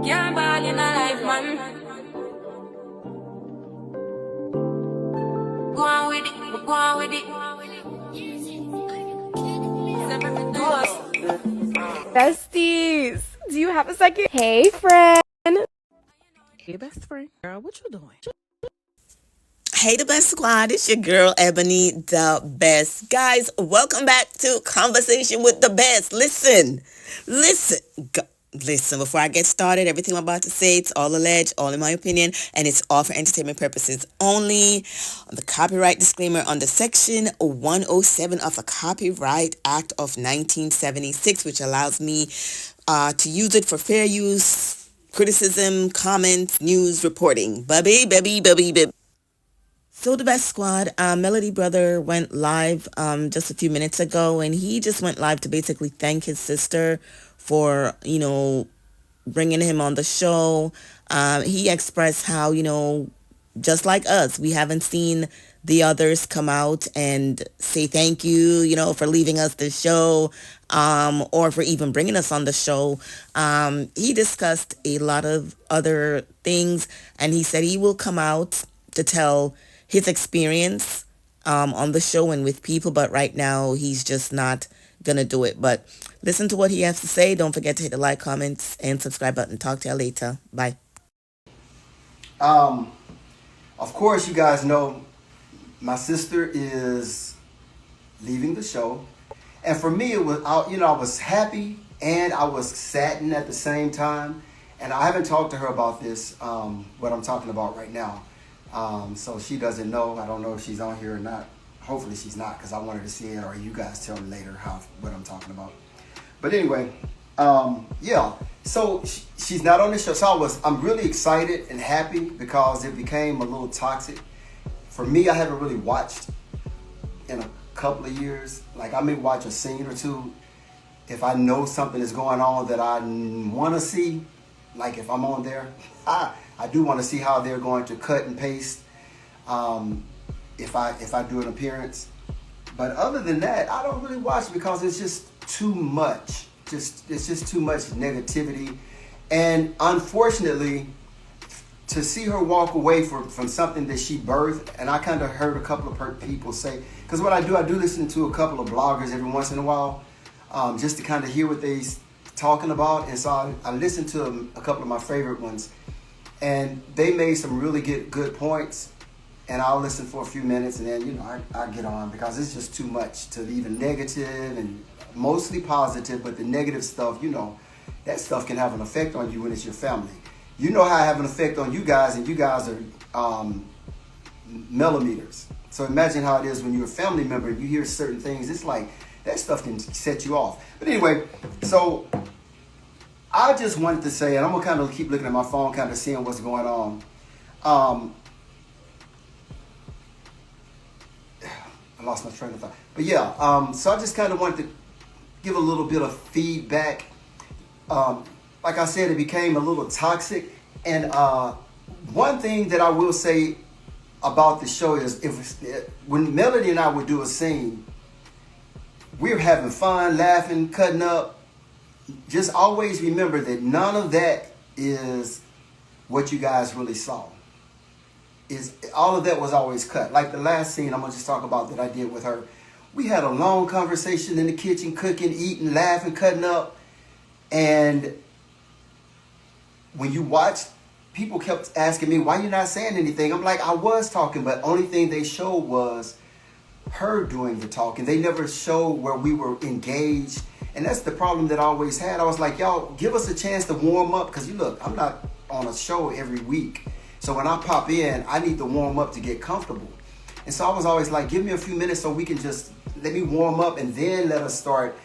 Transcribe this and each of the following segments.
Can't ball in a life, man. Go on with it, go on with it. Besties, do you have a second? Hey, friend. Hey, best friend. Girl, what you doing? Hey, the best squad. It's your girl, Ebony, the best. Guys, welcome back to Conversation with the Best. Listen, before I get started, everything I'm about to say, it's all alleged, all in my opinion, and it's all for entertainment purposes only. The copyright disclaimer under Section 107 of the Copyright Act of 1976, which allows me to use it for fair use, criticism, comments, news, reporting. Baby. So the best squad, Melody Brother went live just a few minutes ago, and he just went live to basically thank his sister for, bringing him on the show. He expressed how, just like us, we haven't seen the others come out and say thank you, for leaving us the show, or for even bringing us on the show. He discussed a lot of other things, and he said he will come out to tell his experience on the show and with people, but right now he's just not gonna do it. But listen to what he has to say. Don't forget to hit the like, comments, and subscribe button. Talk to you later. Bye. Of course, you guys know my sister is leaving the show, and for me, it was I was happy and I was saddened at the same time. And I haven't talked to her about this, what I'm talking about right now. So she doesn't know. I don't know if she's on here or not. Hopefully she's not, because I wanted to see it, or you guys tell me later what I'm talking about. But anyway, yeah. So she's not on the show. So I'm really excited and happy because it became a little toxic. For me, I haven't really watched in a couple of years. Like, I may watch a scene or two if I know something is going on that I want to see. Like if I'm on there, I do want to see how they're going to cut and paste if I do an appearance. But other than that, I don't really watch because it's just too much. It's just too much negativity. And unfortunately, to see her walk away from something that she birthed, and I kind of heard a couple of people say, because what I do listen to a couple of bloggers every once in a while, just to kind of hear what they talking about. And so I listened to a couple of my favorite ones, and they made some really good points. And I'll listen for a few minutes, and then I get on, because it's just too much to even negative and mostly positive. But the negative stuff, that stuff can have an effect on you when it's your family. You know how I have an effect on you guys, and you guys are millimeters. So imagine how it is when you're a family member and you hear certain things. It's like that stuff can set you off. But anyway, so I just wanted to say, and I'm gonna kind of keep looking at my phone, kind of seeing what's going on. I lost my train of thought. But yeah, so I just kind of wanted to give a little bit of feedback. Like I said, it became a little toxic. And one thing that I will say about the show is when Melody and I would do a scene, we're having fun, laughing, cutting up. Just always remember that none of that is what you guys really saw. All of that was always cut. Like the last scene I'm going to just talk about that I did with her. We had a long conversation in the kitchen, cooking, eating, laughing, cutting up. And when you watched, people kept asking me, why you not saying anything? I'm like, I was talking, but only thing they showed was her doing the talking. They never showed where we were engaged. And that's the problem that I always had. I was like, y'all, give us a chance to warm up. Because look, I'm not on a show every week. So when I pop in, I need to warm up to get comfortable. And so I was always like, give me a few minutes so we can just let me warm up, and then let us start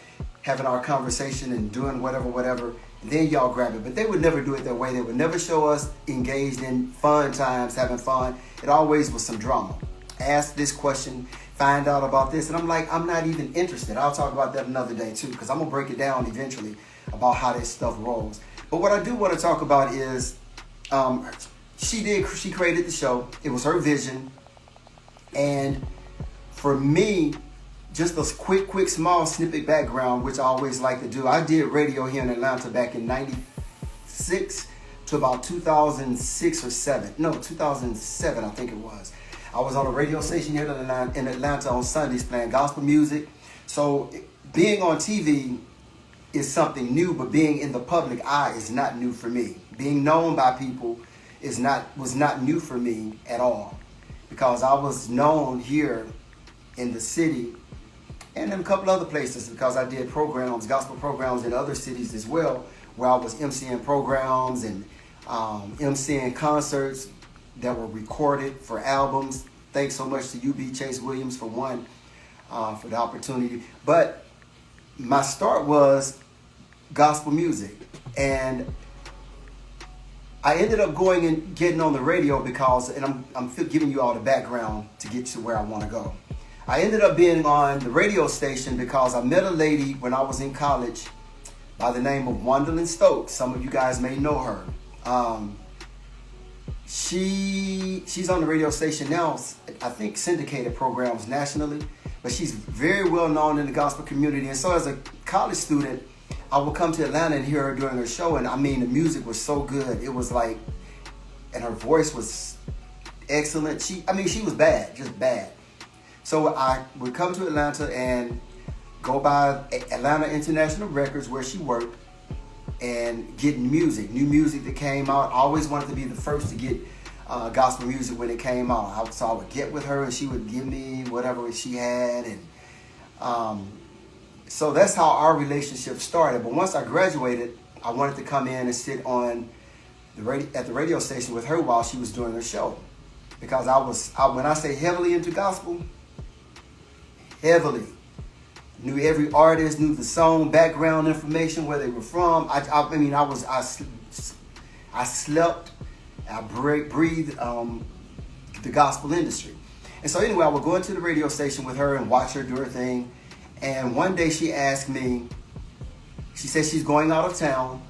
having our conversation and doing whatever. And then y'all grab it. But they would never do it that way. They would never show us engaged in fun times, having fun. It always was some drama. Ask this question, find out about this. And I'm like, I'm not even interested. I'll talk about that another day too, because I'm going to break it down eventually about how this stuff rolls. But what I do want to talk about is she created the show. It was her vision. And for me, just a quick, small snippet background, which I always like to do. I did radio here in Atlanta back in 96. to about 2006 or 7. No, 2007, I think it was. I was on a radio station here in Atlanta on Sundays playing gospel music. So being on TV is something new, but being in the public eye is not new for me. Being known by people was not new for me at all, because I was known here in the city and in a couple other places, because I did programs, gospel programs in other cities as well, where I was MCing programs and MCing concerts that were recorded for albums. Thanks so much to UB Chase Williams for the opportunity. But my start was gospel music, and I ended up going and getting on the radio because, and I'm giving you all the background to get to where I want to go. I ended up being on the radio station because I met a lady when I was in college by the name of Wandalyn Stokes. Some of you guys may know her. She's on the radio station now, I think syndicated programs nationally, but she's very well known in the gospel community. And so as a college student, I would come to Atlanta and hear her during her show, and I mean, the music was so good. It was like, and her voice was excellent. She was bad, just bad. So I would come to Atlanta and go by Atlanta International Records, where she worked, and get music, new music that came out. I always wanted to be the first to get gospel music when it came out. So I would get with her and she would give me whatever she had, and so that's how our relationship started. But once I graduated, I wanted to come in and sit on at the radio station with her while she was doing her show, because when I say heavily into gospel, heavily. Knew every artist, knew the song, background information, where they were from. I slept, I breathed the gospel industry. And so anyway, I would go into the radio station with her and watch her do her thing. And one day she asked me, she said she's going out of town,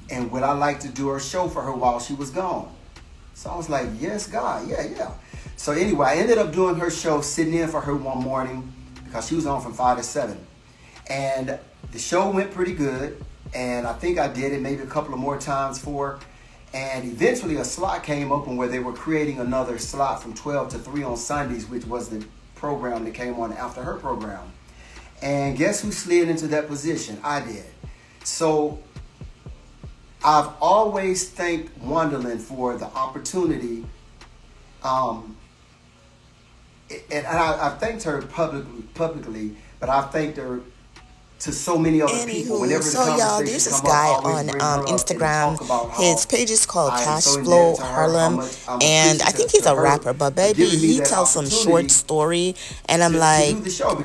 and would I like to do her show for her while she was gone? So I was like, yes, God, yeah. So anyway, I ended up doing her show, sitting in for her one morning, because she was on from 5 to 7. And the show went pretty good, and I think I did it maybe a couple of more times for her. And eventually a slot came open where they were creating another slot from 12 to 3 on Sundays, which was the program that came on after her program. And guess who slid into that position? I did. So I've always thanked Wandalyn for the opportunity, and I've thanked her publicly, but I've thanked her to so many other people. Whenever so y'all, there's this guy on Instagram. His page is called Cashflow Harlem, and I think he's a rapper, but baby, he tells some short story, and I'm like,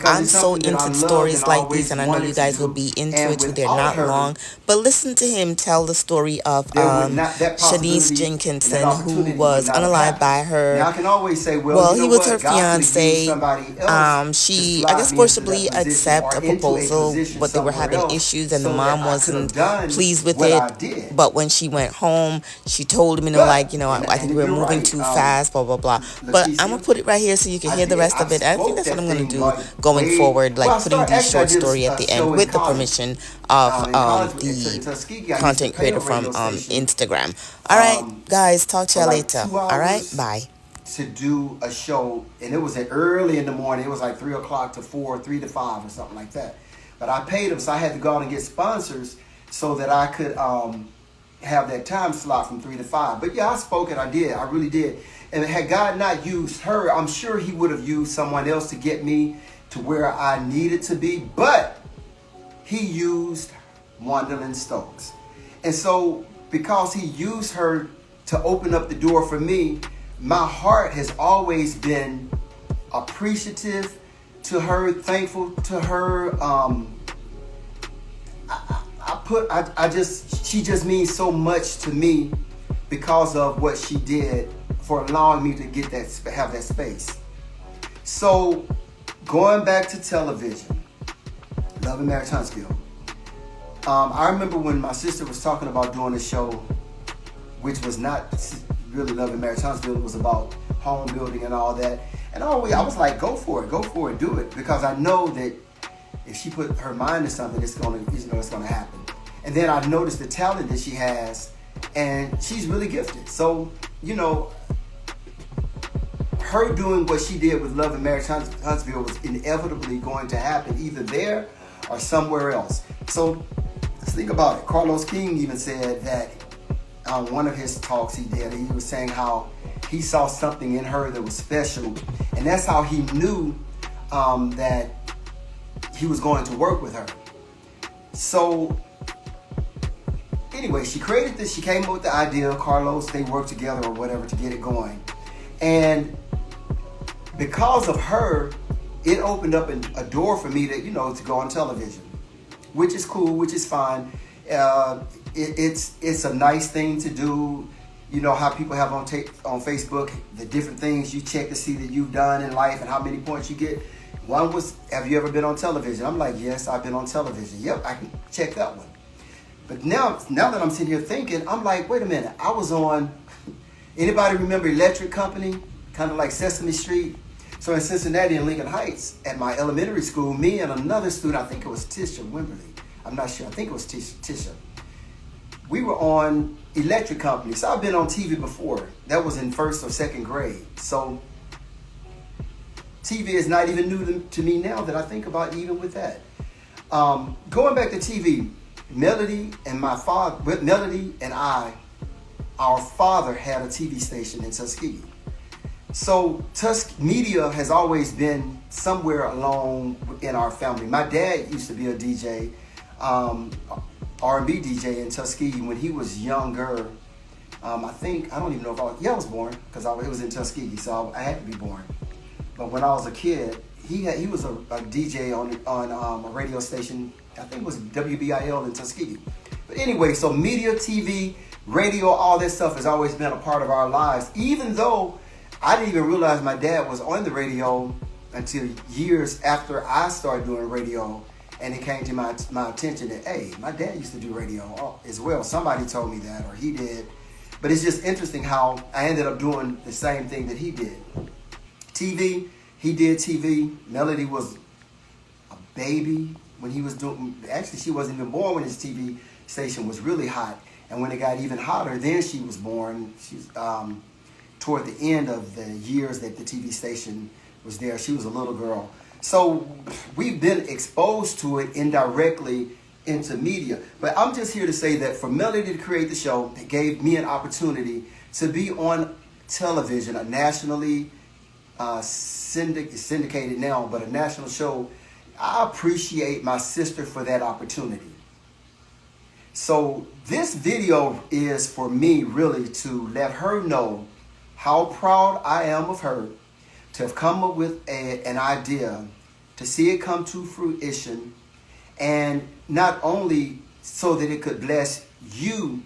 I'm so into stories like these, and I know you guys will be into it too. They're not long, but listen to him tell the story of Shanice Jenkinson, who was unalived by her. Now I can always say, well, he was her fiance. She, I guess, forcibly accept a proposal, but they were having issues, and the mom wasn't pleased with it. But when she went home, she told him, I think we're moving too fast, blah, blah, blah. But I'm going to put it right here so you can hear the rest of it. I think that's what I'm going to do going forward, like putting this short story at the end with the permission of the content creator from Instagram. All right, guys, talk to you later. All right, bye. To do a show, and it was early in the morning. It was like 3 o'clock to 4, 3 to 5 or something like that. But I paid them, so I had to go out and get sponsors so that I could have that time slot from 3 to 5. But yeah, I spoke and I did. I really did. And had God not used her, I'm sure he would have used someone else to get me to where I needed to be. But he used Wandalyn Stokes. And so because he used her to open up the door for me, my heart has always been appreciative to her, thankful to her. She just means so much to me because of what she did for allowing me to have that space. So going back to television, Love and Marriage Huntsville. I remember when my sister was talking about doing a show, which was not really Love and Marriage Huntsville. It was about home building and all that. And I was like, go for it, do it. Because I know that if she put her mind to something, it's gonna happen. And then I noticed the talent that she has, and she's really gifted. So, you know, her doing what she did with Love and Marriage Huntsville was inevitably going to happen either there or somewhere else. So let's think about it. Carlos King even said that on one of his talks he did, he was saying how he saw something in her that was special, and that's how he knew that he was going to work with her. So anyway, she created this. She came up with the idea. Carlos, they worked together or whatever to get it going. And because of her, it opened up a door for me to, you know, to go on television, which is cool, which is fine. It's a nice thing to do. You know how people have on Facebook, the different things you check to see that you've done in life and how many points you get. One was, have you ever been on television? I'm like, yes, I've been on television. Yep, I can check that one. But now that I'm sitting here thinking, I'm like, wait a minute. I was on, anybody remember Electric Company? Kind of like Sesame Street. So in Cincinnati and Lincoln Heights, at my elementary school, me and another student, I think it was Tisha Wimberly. I'm not sure. I think it was Tisha. We were on Electric Company. So I've been on TV before. That was in first or second grade. So TV is not even new to me now that I think about even with that. Going back to TV, Melody and our father had a TV station in Tuskegee. So media has always been somewhere along in our family. My dad used to be a DJ, R&B DJ in Tuskegee when he was younger. I don't even know if I was born because it was in Tuskegee, so I had to be born. But when I was a kid, he was a DJ on a radio station. I think it was WBIL in Tuskegee. But anyway, so media, TV, radio, all this stuff has always been a part of our lives, even though I didn't even realize my dad was on the radio until years after I started doing radio, and it came to my attention that, hey, my dad used to do radio as well. Somebody told me that, or he did. But it's just interesting how I ended up doing the same thing that he did. TV, he did TV. Melody was a baby when he was doing, actually she wasn't even born when his TV station was really hot. And when it got even hotter, then she was born. She's toward the end of the years that the TV station was there. She was a little girl. So we've been exposed to it indirectly into media. But I'm just here to say that for Melody to create the show, it gave me an opportunity to be on television, a nationally syndicated now, but a national show. I appreciate my sister for that opportunity. So this video is for me really to let her know how proud I am of her to have come up with an idea, to see it come to fruition, and not only so that it could bless you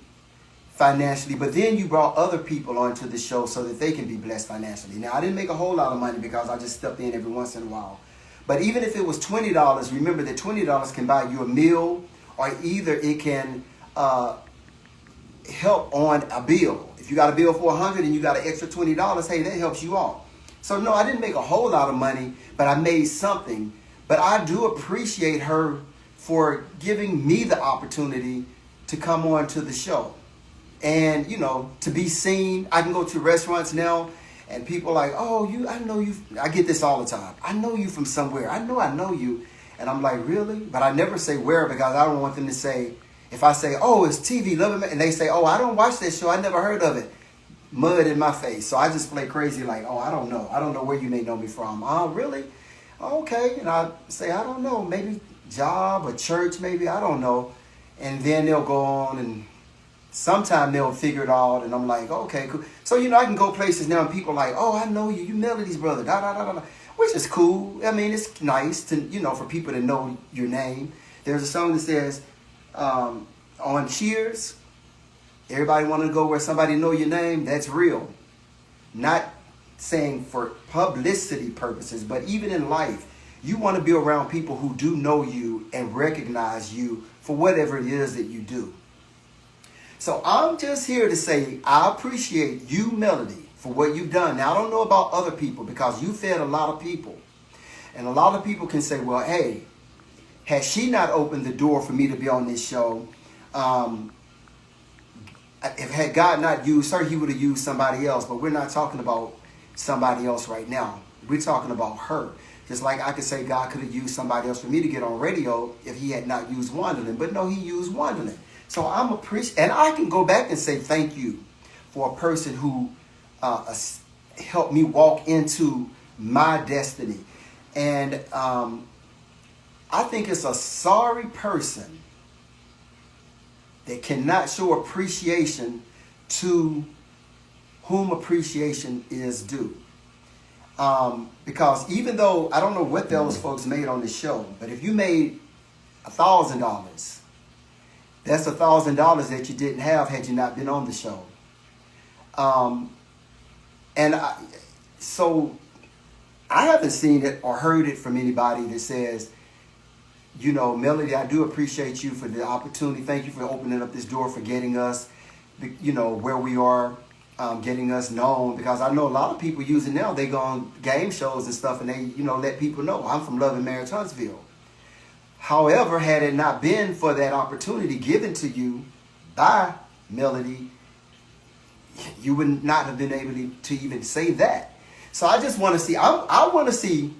financially, but then you brought other people onto the show so that they can be blessed financially. Now, I didn't make a whole lot of money because I just stepped in every once in a while. But even if it was $20, remember that $20 can buy you a meal, or either it can help on a bill. If you got a bill for $100 and you got an extra $20, hey, that helps you out. So no, I didn't make a whole lot of money, but I made something. But I do appreciate her for giving me the opportunity to come on to the show. And, you know, to be seen. I can go to restaurants now and people are like, oh, I know you. I get this all the time. I know you from somewhere. I know you. And I'm like, really? But I never say where because I don't want them to say, if I say, oh, it's TV, Love and they say, oh, I don't watch that show. I never heard of it. Mud in my face. So I just play crazy like, oh, I don't know. I don't know where you may know me from. Oh, really? Okay. And I say, I don't know. Maybe job or church, maybe. I don't know. And then they'll go on and sometime they'll figure it out. And I'm like, okay, cool. So, you know, I can go places now and people are like, oh, I know you. You Melody's brother. Da, da, da, da, da. Which is cool. I mean, it's nice to, you know, for people to know your name. There's a song that says, on Cheers, everybody want to go where somebody know your name. That's real. Not saying for publicity purposes, but even in life, you want to be around people who do know you and recognize you for whatever it is that you do. So I'm just here to say I appreciate you, Melody, for what you've done. Now, I don't know about other people because you fed a lot of people. And a lot of people can say, well, hey, had she not opened the door for me to be on this show, if had God not used her, he would have used somebody else. But we're not talking about somebody else right now. We're talking about her. Just like I could say God could have used somebody else for me to get on radio if he had not used Wonderland. But no, he used Wonderland. So I'm and I can go back and say thank you for a person who helped me walk into my destiny. And I think it's a sorry person that cannot show appreciation to whom appreciation is due. Because even though, I don't know what those folks made on the show, but if you made $1,000, that's $1,000 that you didn't have had you not been on the show. So I haven't seen it or heard it from anybody that says, you know, Melody, I do appreciate you for the opportunity. Thank you for opening up this door, for getting us, you know, where we are, getting us known. Because I know a lot of people use it now. They go on game shows and stuff and they, you know, let people know I'm from Love and Marriage Huntsville. However, had it not been for that opportunity given to you by Melody, you would not have been able to even say that. So I just want to see, I want to see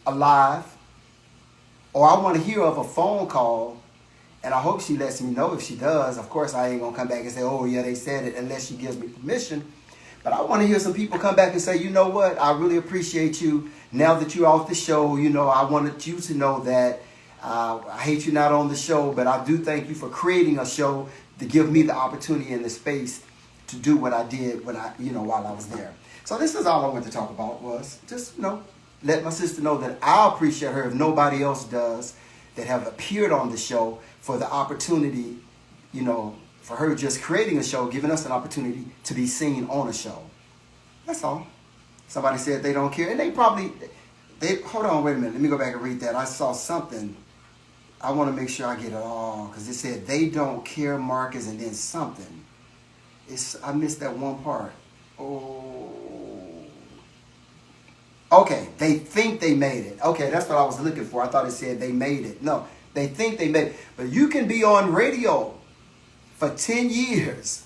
a live, or I want to hear of a phone call, and I hope she lets me know if she does. Of course, I ain't going to come back and say, oh, yeah, they said it, unless she gives me permission. But I want to hear some people come back and say, you know what, I really appreciate you. Now that you're off the show, you know, I wanted you to know that I hate you not on the show, but I do thank you for creating a show to give me the opportunity and the space to do what I did when while I was there. So this is all I wanted to talk about, was just, you know, let my sister know that I appreciate her, if nobody else does, that have appeared on the show, for the opportunity, you know, for her just creating a show, giving us an opportunity to be seen on a show. That's all. Somebody said they don't care, and hold on, wait a minute. Let me go back and read that. I saw something. I want to make sure I get it all, because it said they don't care, Marcus, and then something. I missed that one part. Oh. Okay, they think they made it. Okay, that's what I was looking for. I thought it said they made it. No, they think they made it. But you can be on radio for 10 years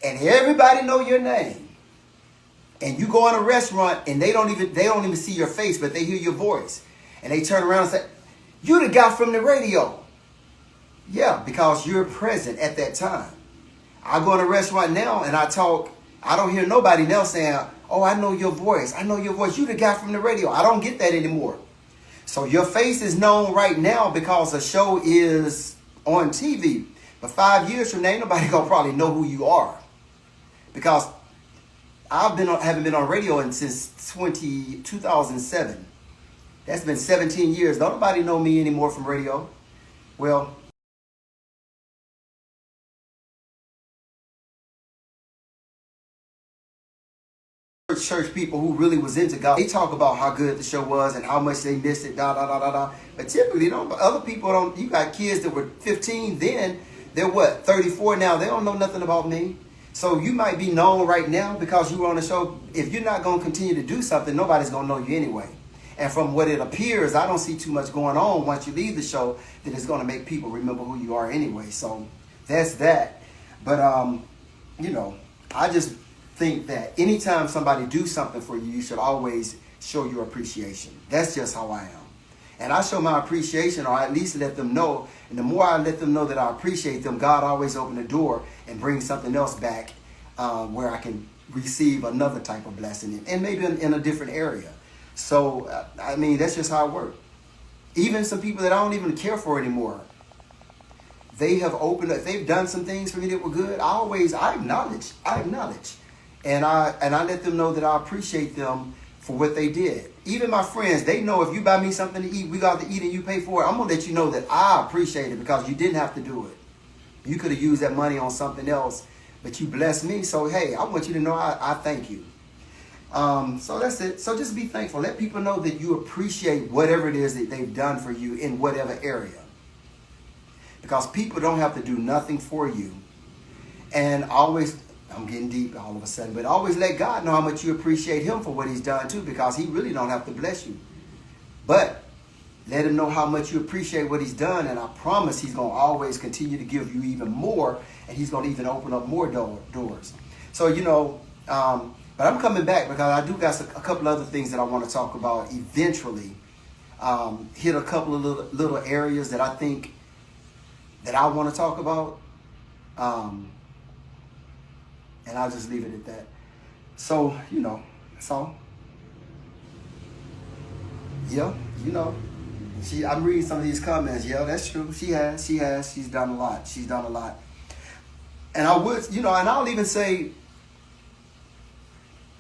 and everybody know your name. And you go in a restaurant and they don't even see your face, but they hear your voice. And they turn around and say, "You the guy from the radio." Yeah, because you're present at that time. I go in a restaurant now and I talk. I don't hear nobody now saying, "Oh, I know your voice. I know your voice. You the guy from the radio." I don't get that anymore. So your face is known right now because the show is on TV. But 5 years from now, ain't nobody gonna probably know who you are. Because haven't been on radio since 2007. That's been 17 years. Don't nobody know me anymore from radio. Well, church people who really was into God, they talk about how good the show was and how much they missed it, But typically, other people don't. You got kids that were 15 then, they're what, 34 now. They don't know nothing about me. So you might be known right now because you were on the show. If you're not going to continue to do something, nobody's going to know you anyway. And from what it appears, I don't see too much going on once you leave the show that is going to make people remember who you are anyway. So that's that. But, I just think that anytime somebody do something for you, you should always show your appreciation. That's just how I am. And I show my appreciation, or at least let them know. And the more I let them know that I appreciate them, God always open the door and bring something else back where I can receive another type of blessing, and maybe in a different area. So, that's just how it works. Even some people that I don't even care for anymore, they have opened up, they've done some things for me that were good. I acknowledge. And I let them know that I appreciate them for what they did. Even my friends, they know if you buy me something to eat, we got to eat and you pay for it, I'm going to let you know that I appreciate it because you didn't have to do it. You could have used that money on something else, but you blessed me. So, hey, I want you to know I thank you. So that's it. So just be thankful. Let people know that you appreciate whatever it is that they've done for you in whatever area. Because people don't have to do nothing for you. And always, I'm getting deep all of a sudden, but always let God know how much you appreciate him for what he's done too, because he really don't have to bless you. But Let him know how much you appreciate what he's done, and I promise he's going to always continue to give you even more, and he's going to even open up more doors. So, but I'm coming back because I do got a couple other things that I want to talk about eventually. Hit a couple of little areas that I think that I want to talk about. And I'll just leave it at that. So, that's all. Yeah, I'm reading some of these comments. Yeah, that's true. She's done a lot. She's done a lot. And I would, and I'll even say,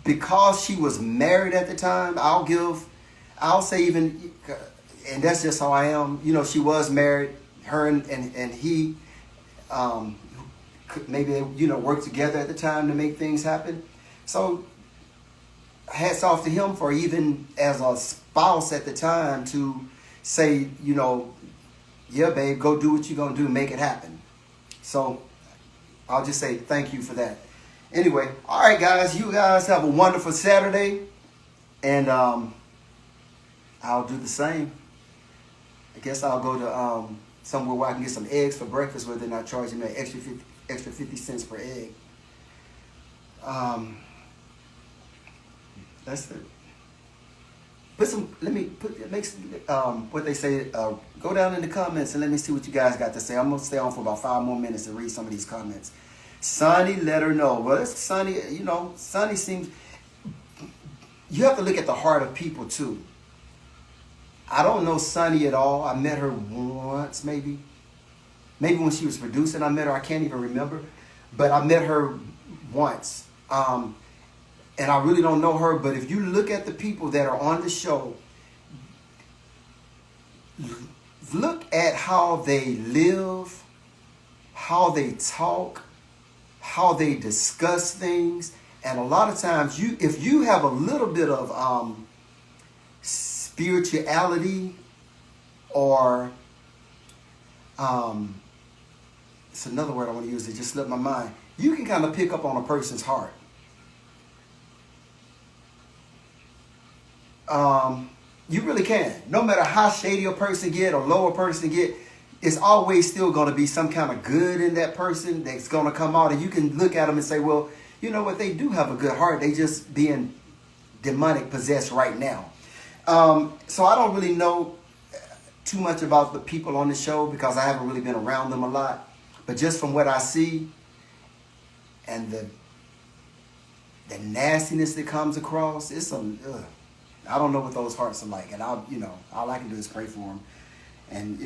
because she was married at the time, I'll say even, and that's just how I am. She was married. Her and he, maybe they, worked together at the time to make things happen. So, hats off to him for even as a spouse at the time to say, yeah, babe, go do what you're going to do, make it happen. So, I'll just say thank you for that. Anyway, all right, guys, you guys have a wonderful Saturday, and I'll do the same. I guess I'll go to somewhere where I can get some eggs for breakfast where they're not charging me an extra 50 cents per egg. That's it. What they say, go down in the comments and let me see what you guys got to say. I'm going to stay on for about 5 more minutes to read some of these comments. Sonny, let her know. Well, it's Sonny, Sonny seems, you have to look at the heart of people too. I don't know Sonny at all. I met her once, maybe when she was producing. I met her. I can't even remember, but I met her once. And I really don't know her, but if you look at the people that are on the show, look at how they live, how they talk, how they discuss things. And a lot of times, if you have a little bit of spirituality or it's another word I want to use, it just slipped my mind. You can kind of pick up on a person's heart. You really can. No matter how shady a person get or low a person get, it's always still going to be some kind of good in that person that's going to come out. And you can look at them and say, well, you know what? They do have a good heart. They just being demonic possessed right now. So I don't really know too much about the people on the show because I haven't really been around them a lot. But just from what I see and the nastiness that comes across, it's I don't know what those hearts are like, and all I can do is pray for them. And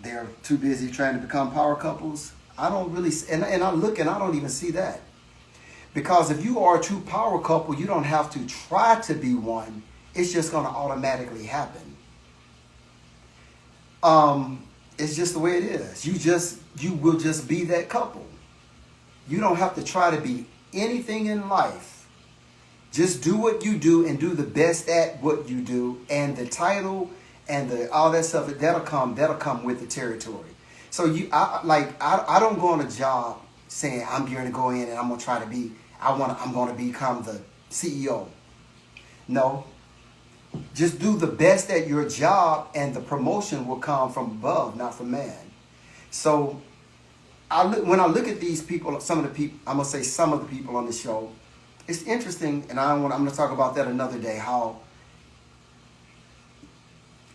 they're too busy trying to become power couples. I don't really, and I look and I don't even see that, because if you are a true power couple, you don't have to try to be one. It's just going to automatically happen. It's just the way it is. You will just be that couple. You don't have to try to be anything in life. Just do what you do and do the best at what you do, and the title and all that stuff that'll come with the territory. So I don't go on a job saying I'm going to go in and I'm going to try to be I'm going to become the CEO. No. Just do the best at your job, and the promotion will come from above, not from man. So when I look at these people, some of the people on the show, it's interesting, and I'm going to talk about that another day. I'll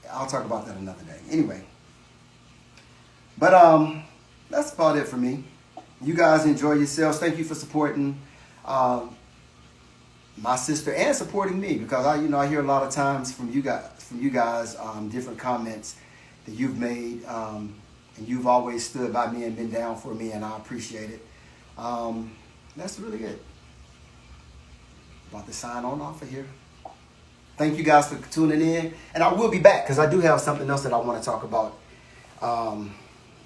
talk about that another day. Anyway, but that's about it for me. You guys enjoy yourselves. Thank you for supporting my sister and supporting me, because I hear a lot of times from you guys different comments that you've made, and you've always stood by me and been down for me, and I appreciate it. That's really it. About to sign on off of here. Thank you guys for tuning in, and I will be back because I do have something else that I want to talk about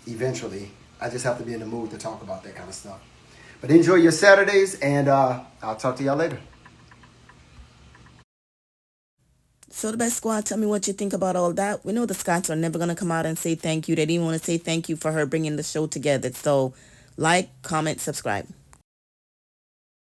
eventually. I just have to be in the mood to talk about that kind of stuff. But enjoy your Saturdays, and I'll talk to y'all later. So the best squad, tell me what you think about all that. We know the Scots are never going to come out and say thank you. They didn't want to say thank you for her bringing the show together. So like, comment, subscribe.